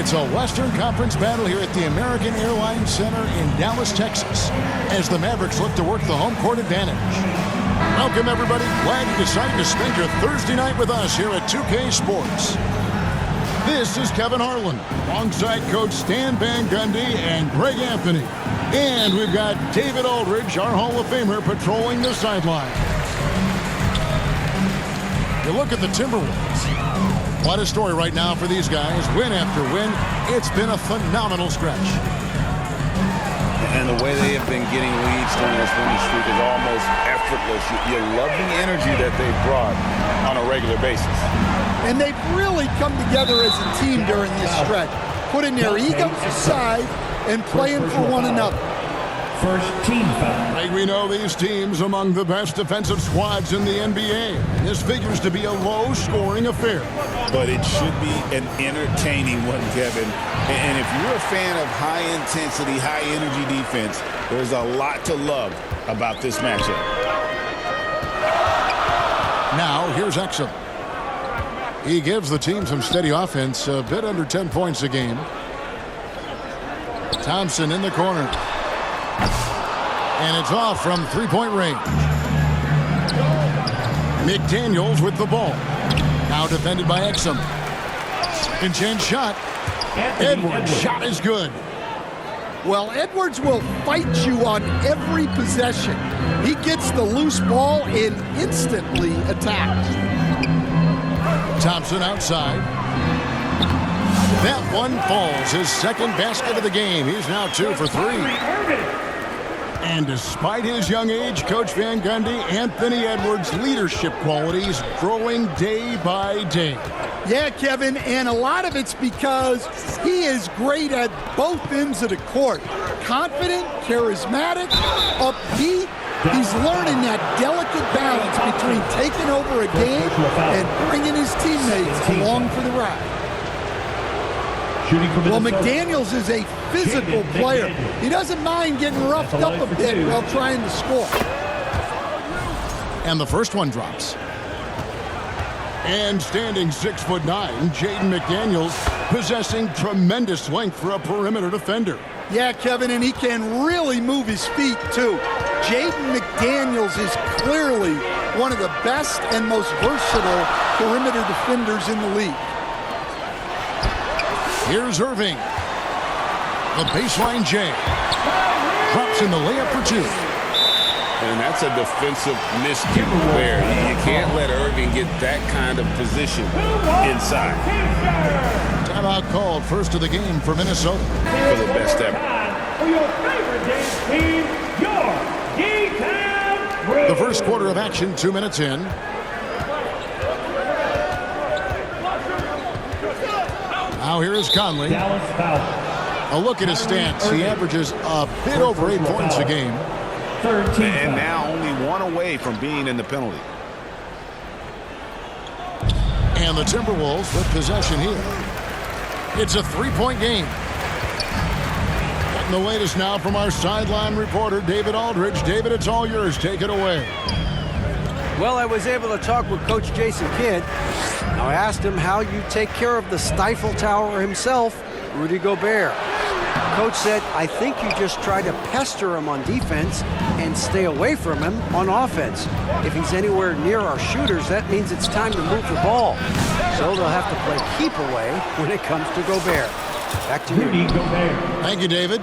It's a Western Conference battle here at the American Airlines Center in Dallas, Texas, as the Mavericks look to work the home court advantage. Welcome, everybody. Glad you decided to spend your Thursday night with us here at 2K Sports. This is Kevin Harlan, alongside Coach Stan Van Gundy and Greg Anthony. And we've got David Aldridge, our Hall of Famer, patrolling the sideline. You look at the Timberwolves. What a story right now for these guys. Win after win. It's been a phenomenal stretch. And the way they have been getting leads during this winning streak is almost effortless. You love the energy that they've brought on a regular basis. And they've really come together as a team during this stretch, putting their egos aside and playing for one another. First team foul. Like we know, these teams among the best defensive squads in the NBA. This figures to be a low-scoring affair. But it should be an entertaining one, Kevin. And if you're a fan of high-intensity, high-energy defense, there's a lot to love about this matchup. Now, here's Exum. He gives the team some steady offense, a bit under 10 points a game. Thompson in the corner. And it's off from three-point range. McDaniels with the ball. Now defended by Exum. And chance shot. Edwards' shot is good. Well, Edwards will fight you on every possession. He gets the loose ball and instantly attacks. Thompson outside. That one falls. His second basket of the game. He's now 2 for 3. And despite his young age, Coach Van Gundy, Anthony Edwards' leadership qualities growing day by day. Yeah, Kevin, and a lot of it's because he is great at both ends of the court. Confident, charismatic, upbeat. He's learning that delicate balance between taking over a game and bringing his teammates along for the ride. Well, McDaniels is a physical player. He doesn't mind getting roughed up a bit while trying to score. And the first one drops. And standing 6'9", Jaden McDaniels, possessing tremendous length for a perimeter defender. Yeah, Kevin, and he can really move his feet, too. Jaden McDaniels is clearly one of the best and most versatile perimeter defenders in the league. Here's Irving. The baseline J. Drops in the layup for 2. And that's a defensive miscue there. You can't let Irving get that kind of position inside. Timeout called, first of the game for Minnesota. For the best ever. For your favorite dance team, your GoTyger. The first quarter of action, 2 minutes in. Now here is Conley. A look at his stats. He averages a bit over 8 points a game. And now only 1 away from being in the penalty. And the Timberwolves with possession here. It's a 3-point game. Getting the latest now from our sideline reporter, David Aldridge. David, it's all yours. Take it away. Well, I was able to talk with Coach Jason Kidd. Now, I asked him how you take care of the Stifle Tower himself, Rudy Gobert. Coach said, I think you just try to pester him on defense and stay away from him on offense. If he's anywhere near our shooters, that means it's time to move the ball. So they'll have to play keep away when it comes to Gobert. Back to you. Thank you, David.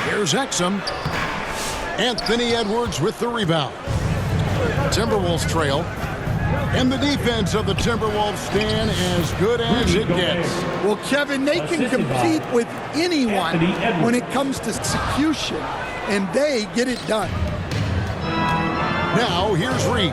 Here's Exum. Anthony Edwards with the rebound. Timberwolves trail. And the defense of the Timberwolves stand as good as it gets. Well, Kevin, they can compete with anyone when it comes to execution, and they get it done. Now, here's Reed.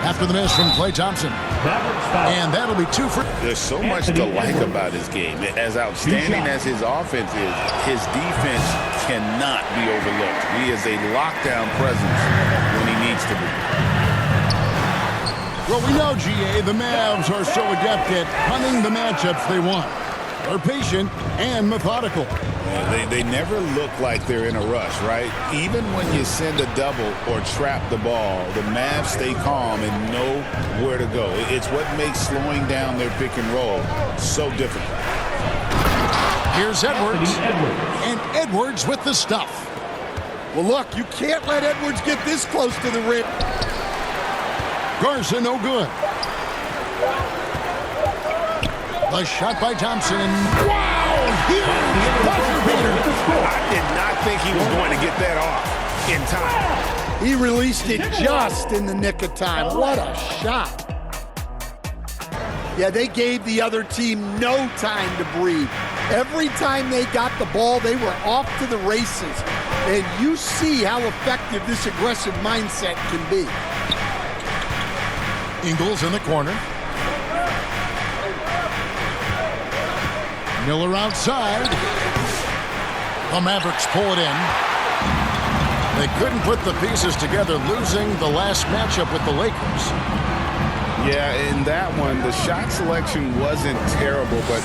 After the miss from Klay Thompson. And that'll be 2 for... There's so much to like about his game. As outstanding as his offense is, his defense cannot be overlooked. He is a lockdown presence when he needs to be. Well, we know, GA, the Mavs are so adept at hunting the matchups they want. They're patient and methodical. They never look like they're in a rush, right? Even when you send a double or trap the ball, the Mavs stay calm and know where to go. It's what makes slowing down their pick and roll so difficult. Here's Edwards, and Edwards with the stuff. Well, look, you can't let Edwards get this close to the rim. Garza, no good. The shot by Thompson. Wow! Huge buzzer beater. I did not think he was going to get that off in time. He released it just in the nick of time. What a shot. Yeah, they gave the other team no time to breathe. Every time they got the ball, they were off to the races. And you see how effective this aggressive mindset can be. Ingles in the corner. Miller outside. The Mavericks pull it in. They couldn't put the pieces together, losing the last matchup with the Lakers. Yeah, in that one, the shot selection wasn't terrible, but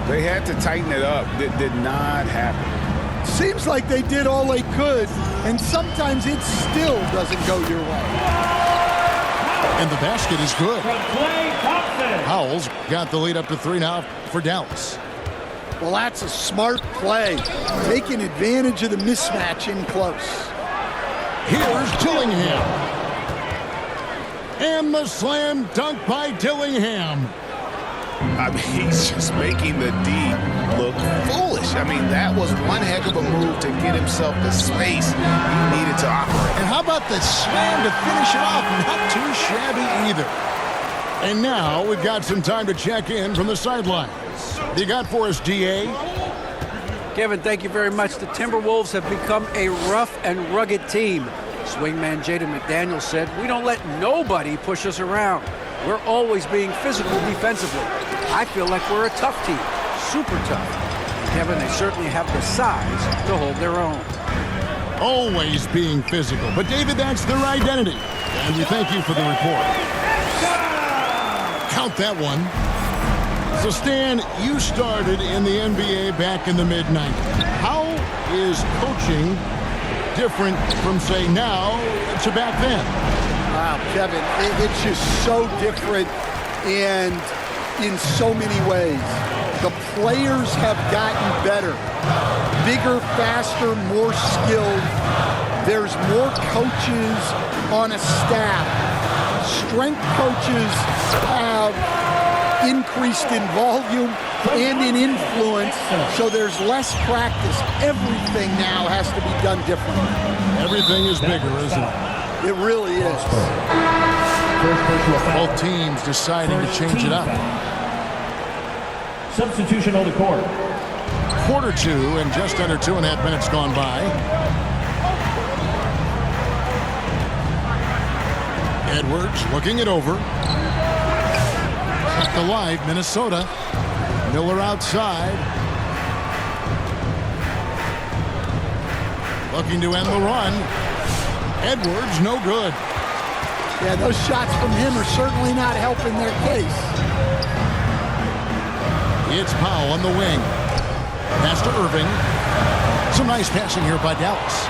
they had to tighten it up. It did not happen. Seems like they did all they could, and sometimes it still doesn't go your way. And the basket is good. From Klay Thompson. Howell's got the lead up to 3 now for Dallas. Well, that's a smart play, taking advantage of the mismatch in close. Here's Dillingham. And the slam dunk by Dillingham. I mean, he's just making the D look foolish. I mean, that was one heck of a move to get himself the space he needed to operate. And how about the slam to finish it off? Not too shabby either. And now we've got some time to check in from the sidelines. You got for us, DA? Kevin, thank you very much. The Timberwolves have become a rough and rugged team. Swingman Jaden McDaniels said, "We don't let nobody push us around. We're always being physical defensively. I feel like we're a tough team, super tough." And Kevin, they certainly have the size to hold their own. Always being physical. But, David, that's their identity. And we thank you for the report. Count that one. So, Stan, you started in the NBA back in the mid-90s. How is coaching different from, say, now to back then? Wow, Kevin, it's just so different and in so many ways. The players have gotten better. Bigger, faster, more skilled. There's more coaches on a staff. Strength coaches have increased in volume and in influence, so there's less practice. Everything now has to be done differently. Everything is bigger, isn't it? It really is. Both teams deciding to change it up. Substitution on the court. Quarter 2 and just under 2.5 minutes gone by. Edwards looking it over. Kept alive, Minnesota. Miller outside. Looking to end the run. Edwards, no good. Yeah, those shots from him are certainly not helping their case. It's Powell on the wing. Pass to Irving. Some nice passing here by Dallas.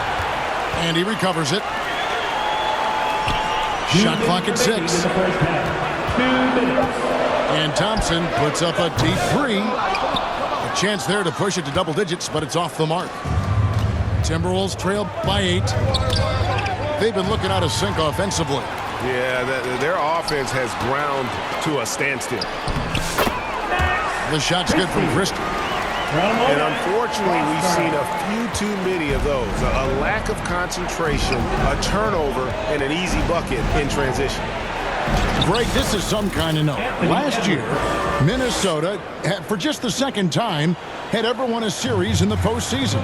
And he recovers it. Shot clock at 6. 2 minutes. And Thompson puts up a deep 3. A chance there to push it to double digits, but it's off the mark. Timberwolves trail by 8. They've been looking out of sync offensively. Yeah, their offense has ground to a standstill. The shot's good from Christie. And unfortunately, we've seen a few too many of those. A lack of concentration, a turnover, and an easy bucket in transition. Greg, this is some kind of note. Last year, Minnesota, for just the second time, had ever won a series in the postseason.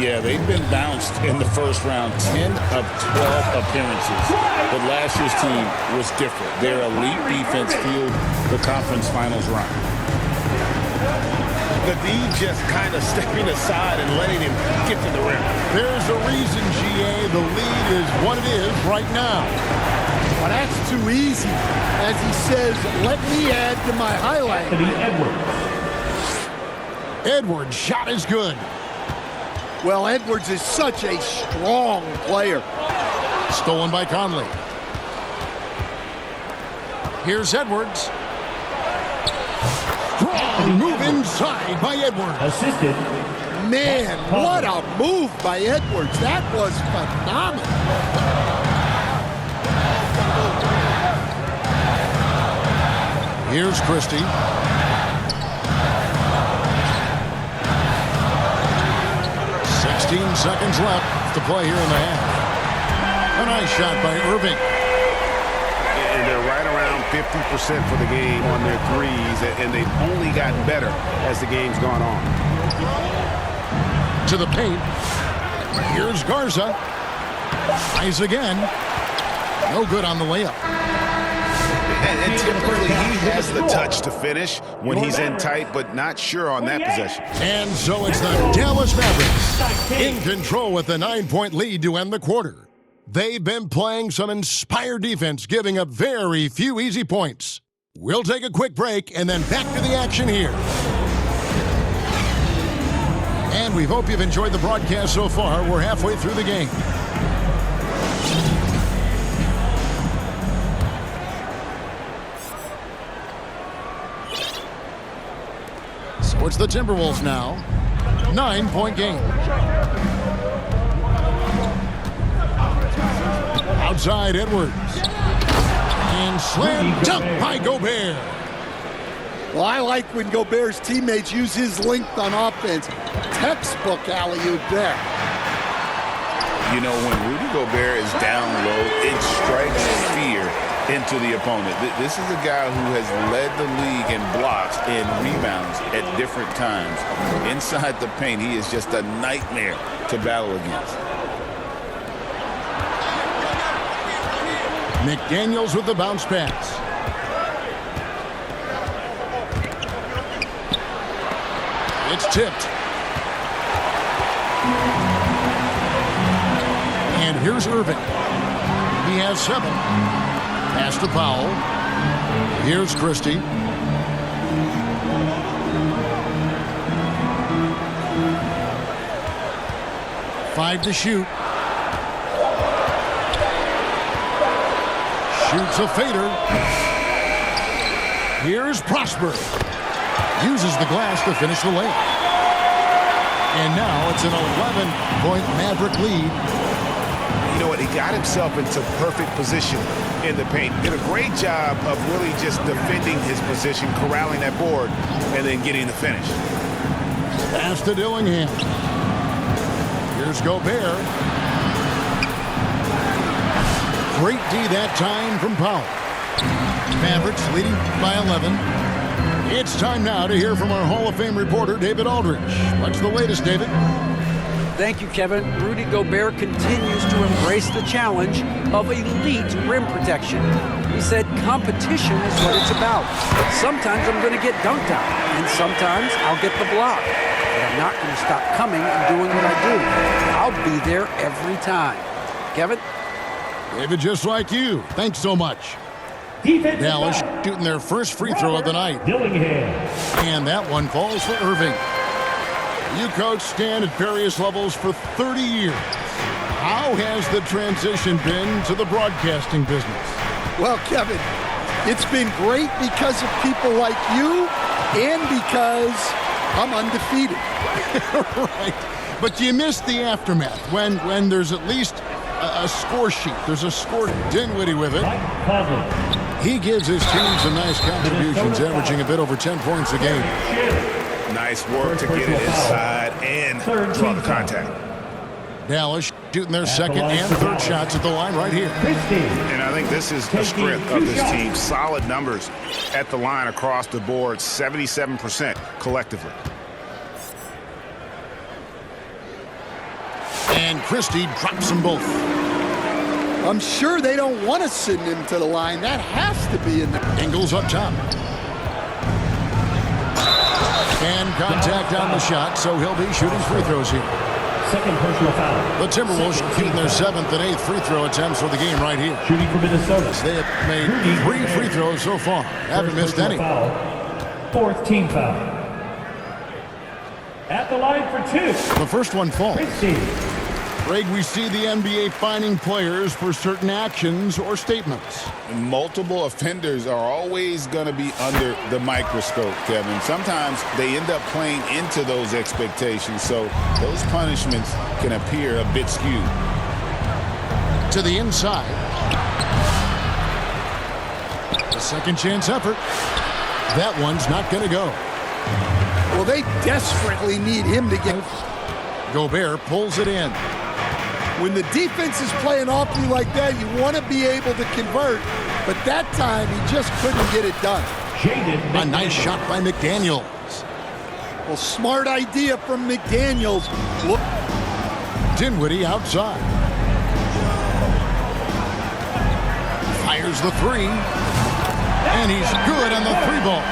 Yeah, they've been bounced in the first round 10 of 12 appearances. But last year's team was different. Their elite defense fueled the conference finals run. The D just kind of stepping aside and letting him get to the rim. There's a reason, GA, the lead is what it is right now. Well, that's too easy. As he says, let me add to my highlight. Edwards. Edwards' shot is good. Well, Edwards is such a strong player. Stolen by Conley. Here's Edwards. Strong move inside by Edwards. Assisted. Man, what a move by Edwards. That was phenomenal. Here's Christie. Seconds left to play here in the half. A nice shot by Irving. And they're right around 50% for the game on their threes, and they've only gotten better as the game's gone on. To the paint. Here's Garza. Tries again. No good on the layup. And typically he has the touch to finish when he's in tight, but not sure on that possession. And so it's the Dallas Mavericks in control with a 9-point lead to end the quarter. They've been playing some inspired defense, giving up very few easy points. We'll take a quick break and then back to the action here. And we hope you've enjoyed the broadcast so far. We're halfway through the game. So it's the Timberwolves now. 9-point game. Outside Edwards. And slam dunk by Gobert. Well, I like when Gobert's teammates use his length on offense. Textbook alley-oop there. You know, when Rudy Gobert is down low, it strikes fear into the opponent. This is a guy who has led the league in blocks and rebounds at different times. Inside the paint, he is just a nightmare to battle against. McDaniels with the bounce pass. It's tipped. And here's Irving. He has 7. Pass to Powell. Here's Christie. Five to shoot. Shoots a fader. Here's Prosper. Uses the glass to finish the layup. And now it's an 11-point Maverick lead. You know what? He got himself into perfect position in the paint. Did a great job of really just defending his position, corralling that board, and then getting the finish. Pass to Dillingham. Here's Gobert. Great D that time from Powell. Mavericks leading by 11. It's time now to hear from our Hall of Fame reporter, David Aldridge. What's the latest, David? Thank you, Kevin. Rudy Gobert continues to embrace the challenge of elite rim protection. He said competition is what it's about. Sometimes I'm going to get dunked on, and sometimes I'll get the block. But I'm not going to stop coming and doing what I do. I'll be there every time. Kevin? David, just like you. Thanks so much. Dallas shooting their first free throw of the night. Dillingham. And that one falls for Irving. You coach Stan at various levels for 30 years. How has the transition been to the broadcasting business? Well, Kevin, it's been great because of people like you and because I'm undefeated. Right. But you miss the aftermath when there's at least a score sheet. There's a score. Dinwiddie with it. He gives his team some nice contributions, averaging a bit over 10 points a game. Nice work to get it inside and draw the contact. Dallas shooting their second and third shots at the line right here. And I think this is the strength of this team. Solid numbers at the line across the board, 77% collectively. And Christie drops them both. I'm sure they don't want to send him to the line. That has to be in there. Ingles up top. And contact on the shot, so he'll be shooting free throws here. Second personal foul. The Timberwolves shooting their 7th and 8th free throw attempts for the game right here. Shooting for Minnesota. They have made 3 free throws so far. Haven't missed any. Foul. Fourth team foul. At the line for two. The first one falls. Christie. Greg, we see the NBA fining players for certain actions or statements. Multiple offenders are always going to be under the microscope, Kevin. Sometimes they end up playing into those expectations, so those punishments can appear a bit skewed. To the inside. A second chance effort. That one's not going to go. Well, they desperately need him to get. Gobert pulls it in. When the defense is playing off you like that, you want to be able to convert. But that time, he just couldn't get it done. A nice shot by McDaniels. Well, smart idea from McDaniels. Look. Dinwiddie outside. Fires the three. And he's good on the three ball.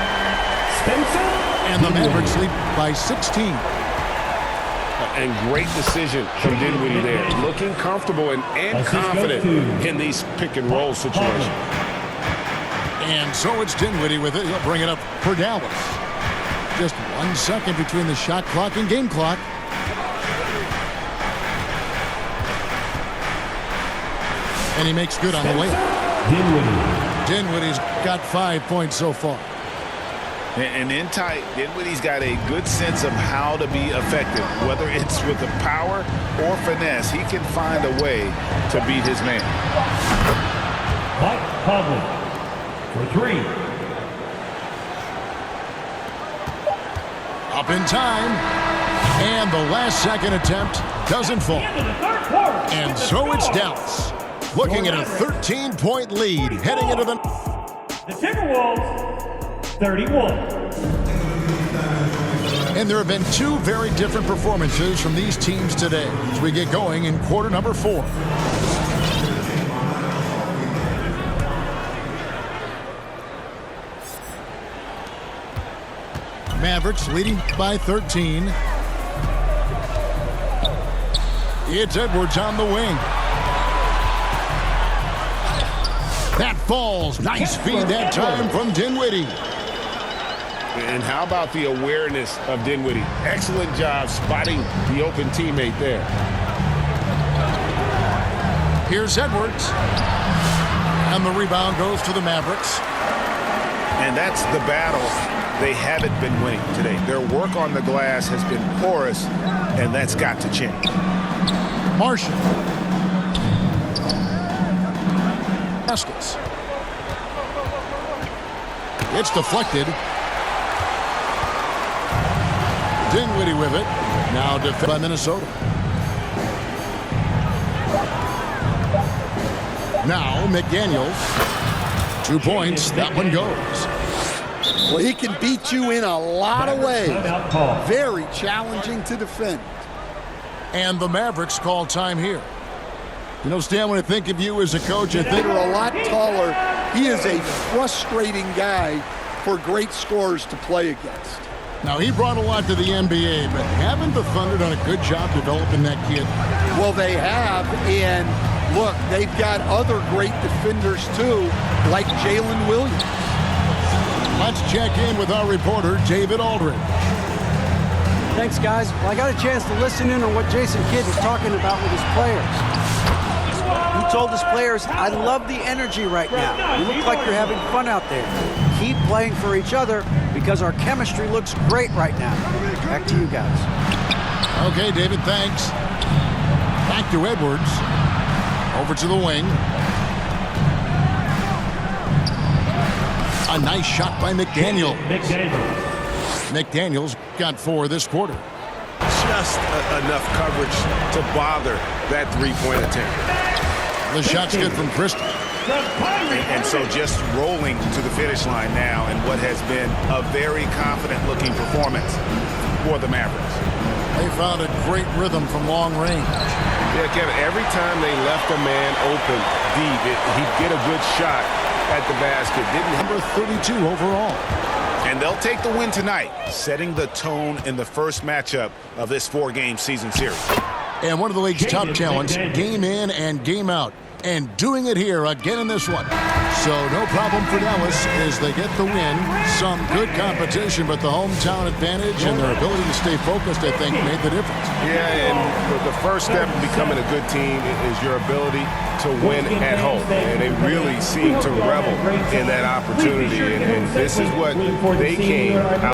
And the Mavericks lead by 16. And great decision from Dinwiddie there. Looking comfortable and confident in these pick and roll situations. And so it's Dinwiddie with it. He'll bring it up for Dallas. Just 1 second between the shot clock and game clock. And he makes good on the layup. Dinwiddie's got 5 points so far. And in tight, Dinwiddie's got a good sense of how to be effective. Whether it's with the power or finesse, he can find a way to beat his man. Mike Conley for three. Up in time. And the last second attempt doesn't fall. And so it's Dallas. Looking at a 13-point lead heading into the Timberwolves, 31. And there have been two very different performances from these teams today as we get going in quarter number 4. Mavericks leading by 13. It's Edwards on the wing. That falls. Nice feed that time from Dinwiddie. And how about the awareness of Dinwiddie? Excellent job spotting the open teammate there. Here's Edwards. And the rebound goes to the Mavericks. And that's the battle they haven't been winning today. Their work on the glass has been porous, and that's got to change. Marshall. Baskets. It's deflected. Dinwiddie with it. Now defended by Minnesota. Now McDaniels. 2 points. That one goes. Well, he can beat you in a lot of ways. Very challenging to defend. And the Mavericks call time here. You know, Stan, when I think of you as a coach, I think They're a lot taller. He is a frustrating guy for great scorers to play against. now he brought a lot to the NBA, but haven't the Thunder done a good job developing that kid? Well, they have, and look, they've got other great defenders too, like Jalen Williams. Let's check in with our reporter, David Aldridge. Thanks, guys. Well, I got a chance to listen in on what Jason Kidd was talking about with his players. He told his players, I love the energy right now. You look like you're having fun out there. Keep playing for each other because our chemistry looks great right now. Back to you guys. Okay, David, thanks. Back to Edwards. Over to the wing. A nice shot by McDaniel. McDaniels got 4 this quarter. Just enough coverage to bother that three-point attempt. The shot's good from Christie. And so just rolling to the finish line now in what has been a very confident-looking performance for the Mavericks. They found a great rhythm from long range. Yeah, Kevin, every time they left a man open deep, he'd get a good shot at the basket. Number 32 overall. And they'll take the win tonight, setting the tone in the first matchup of this 4-game season series. And one of the league's top talents, game in and game out. And doing it here again in this one. So no problem for Dallas as they get the win. Some good competition, but the hometown advantage and their ability to stay focused, I think, made the difference. Yeah, and the first step in becoming a good team is your ability to win at home. And they really seem to revel in that opportunity. And this is what they came out